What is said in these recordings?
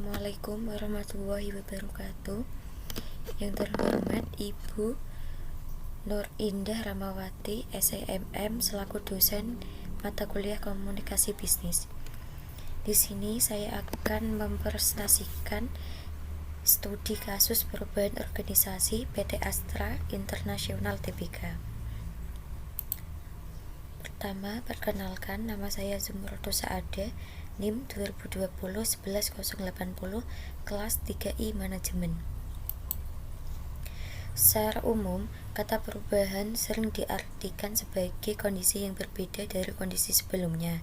Assalamualaikum warahmatullahi wabarakatuh. Yang terhormat Ibu Nur Indah Ramawati, SEMM, selaku dosen mata kuliah Komunikasi Bisnis. Di sini saya akan mempresentasikan studi kasus perubahan organisasi PT Astra International Tbk. Pertama, perkenalkan, nama saya Zumroto Saada, NIM 2020-11080, kelas 3I Manajemen. Secara umum, kata perubahan sering diartikan sebagai kondisi yang berbeda dari kondisi sebelumnya.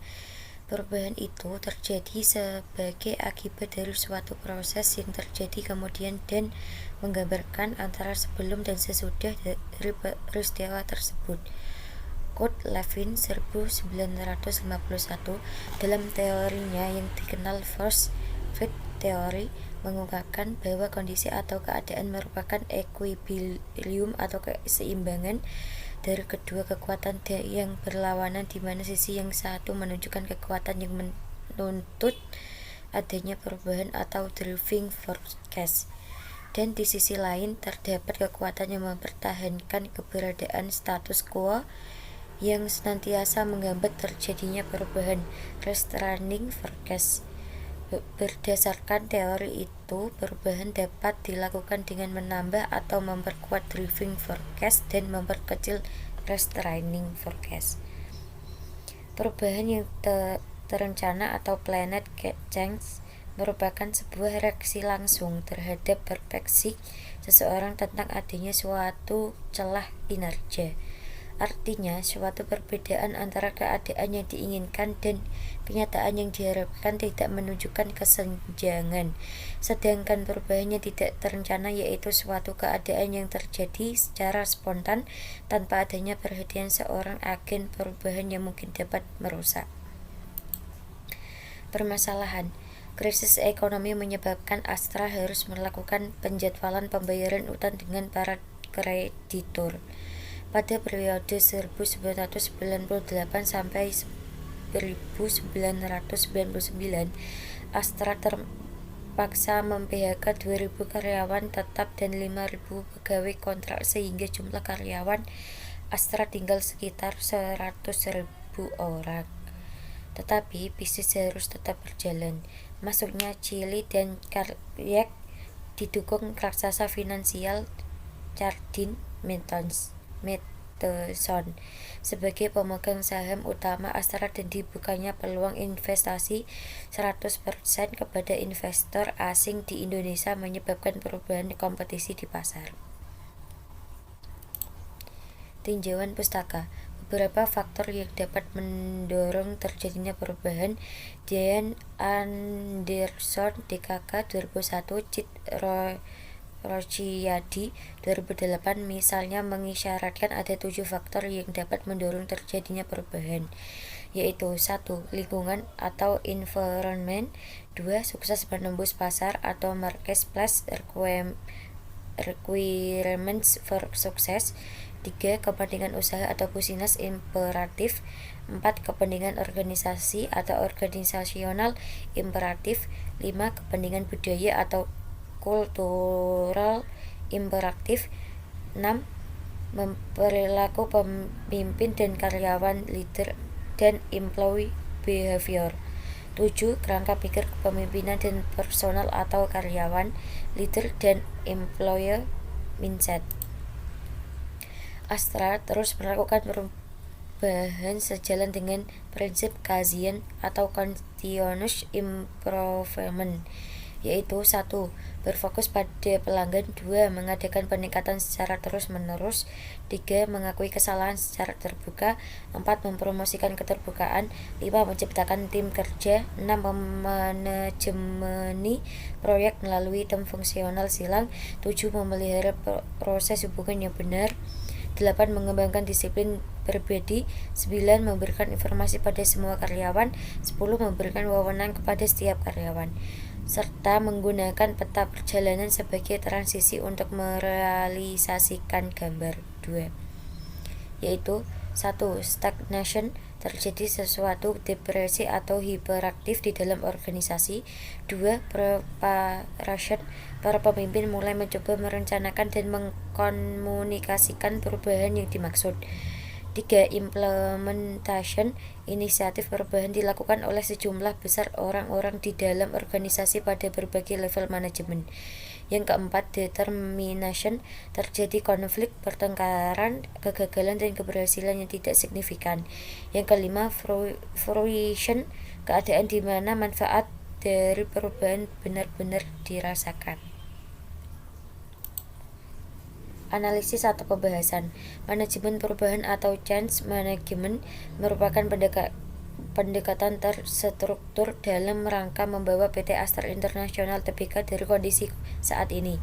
Perubahan itu terjadi sebagai akibat dari suatu proses yang terjadi kemudian dan menggambarkan antara sebelum dan sesudah dari peristiwa tersebut. Kurt Lewin 1951 dalam teorinya yang dikenal First Fit Theory mengungkapkan bahwa kondisi atau keadaan merupakan equilibrium atau keseimbangan dari kedua kekuatan yang berlawanan, di mana sisi yang satu menunjukkan kekuatan yang menuntut adanya perubahan atau driving force, dan di sisi lain terdapat kekuatan yang mempertahankan keberadaan status quo yang senantiasa menghambat terjadinya perubahan, restraining force. Berdasarkan teori itu, perubahan dapat dilakukan dengan menambah atau memperkuat driving force dan memperkecil restraining force. Perubahan yang terencana atau planned change merupakan sebuah reaksi langsung terhadap persepsi seseorang tentang adanya suatu celah kinerja. Artinya, suatu perbedaan antara keadaan yang diinginkan dan kenyataan yang diharapkan tidak menunjukkan kesenjangan. Sedangkan perubahan yang tidak terencana yaitu suatu keadaan yang terjadi secara spontan tanpa adanya perhatian seorang agen perubahan yang mungkin dapat merusak. Permasalahan: krisis ekonomi menyebabkan Astra harus melakukan penjadwalan pembayaran utang dengan para kreditur. Pada periode 1998 sampai 1999, Astra terpaksa mem-PHK 2.000 karyawan tetap dan 5.000 pegawai kontrak sehingga jumlah karyawan Astra tinggal sekitar 100.000 orang. Tetapi bisnis harus tetap berjalan. Masuknya Chili dan Carrick didukung raksasa finansial Jardine Matheson sebagai pemegang saham utama Astra dan dibukanya peluang investasi 100% kepada investor asing di Indonesia menyebabkan perubahan kompetisi di pasar. Tinjauan pustaka. Beberapa faktor yang dapat mendorong terjadinya perubahan. Diane Anderson, DKK 2001, Cid Rociyadi 2008 misalnya mengisyaratkan ada 7 faktor yang dapat mendorong terjadinya perubahan, yaitu 1. Lingkungan atau environment, 2. Sukses menembus pasar atau marketplace requirements for success, 3. Kepentingan usaha atau business imperatif, 4. Kepentingan organisasi atau organisasional imperatif, 5. Kepentingan budaya atau kultural imperatif, 6. Perilaku pemimpin dan karyawan leader dan employee behavior, 7. Kerangka pikir kepemimpinan dan personal atau karyawan leader dan employer mindset. Astra terus melakukan perubahan sejalan dengan prinsip kajian atau continuous improvement, yaitu 1. Berfokus pada pelanggan, 2. Mengadakan peningkatan secara terus-menerus, 3. Mengakui kesalahan secara terbuka, 4. Mempromosikan keterbukaan, 5. Menciptakan tim kerja, 6. Memanajemeni proyek melalui tim fungsional silang, 7. Memelihara proses hubungan yang benar, 8. Mengembangkan disiplin pribadi, 9. Memberikan informasi pada semua karyawan, 10. Memberikan wewenang kepada setiap karyawan, serta menggunakan peta perjalanan sebagai transisi untuk merealisasikan gambar 2, yaitu 1. Stagnation, terjadi sesuatu depresi atau hiperaktif di dalam organisasi. 2. Preparation, para pemimpin mulai mencoba merencanakan dan mengkomunikasikan perubahan yang dimaksud. 3. Implementation, inisiatif perubahan dilakukan oleh sejumlah besar orang-orang di dalam organisasi pada berbagai level manajemen. Yang keempat, determination, terjadi konflik, pertengkaran, kegagalan dan keberhasilan yang tidak signifikan. Yang kelima, fruition, keadaan di mana manfaat dari perubahan benar-benar dirasakan. Analisis atau pembahasan. Manajemen perubahan atau change management merupakan pendekatan terstruktur dalam rangka membawa PT Astra International Tbk dari kondisi saat ini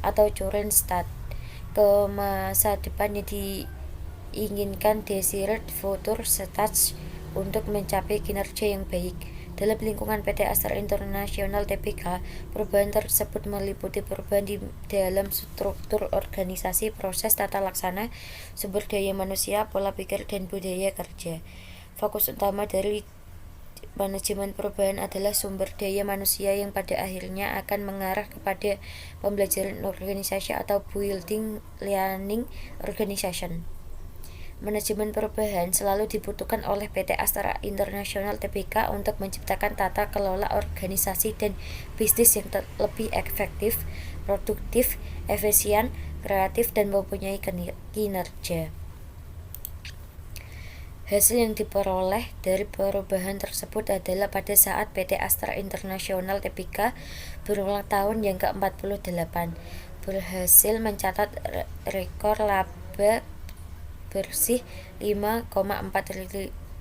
atau current state ke masa depan yang diinginkan, desired future state, untuk mencapai kinerja yang baik. Dalam lingkungan PT Astra International Tbk, perubahan tersebut meliputi perubahan di dalam struktur organisasi, proses, tata laksana, sumber daya manusia, pola pikir, dan budaya kerja. Fokus utama dari manajemen perubahan adalah sumber daya manusia yang pada akhirnya akan mengarah kepada pembelajaran organisasi atau building learning organization. Manajemen perubahan selalu dibutuhkan oleh PT Astra International Tbk untuk menciptakan tata kelola organisasi dan bisnis yang lebih efektif, produktif, efisien, kreatif, dan mempunyai kinerja. Hasil yang diperoleh dari perubahan tersebut adalah pada saat PT Astra International Tbk berulang tahun yang ke-48 berhasil mencatat rekor laba bersih 5,4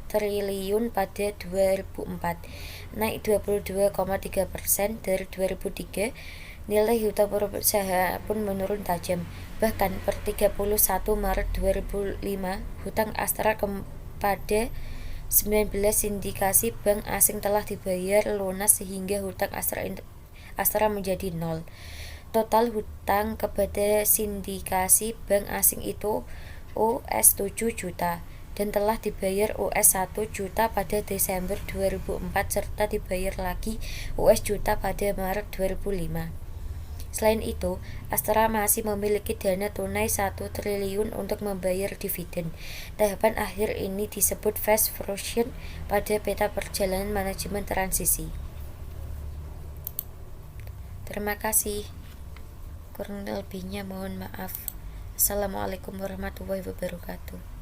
triliun pada 2004, naik 22,3% dari 2003. Nilai hutang perusahaan pun menurun tajam. Bahkan per 31 Maret 2005, hutang Astra kepada 19 sindikasi bank asing telah dibayar lunas sehingga hutang Astra menjadi nol. Total hutang kepada sindikasi bank asing itu US 7 juta dan telah dibayar US 1 juta pada Desember 2004 serta dibayar lagi US juta pada Maret 2005. Selain itu, Astra masih memiliki dana tunai 1 triliun untuk membayar dividen. Tahapan akhir ini disebut phase fruition pada peta perjalanan manajemen transisi. Terima kasih. Kurang lebihnya mohon maaf. Assalamualaikum warahmatullahi wabarakatuh.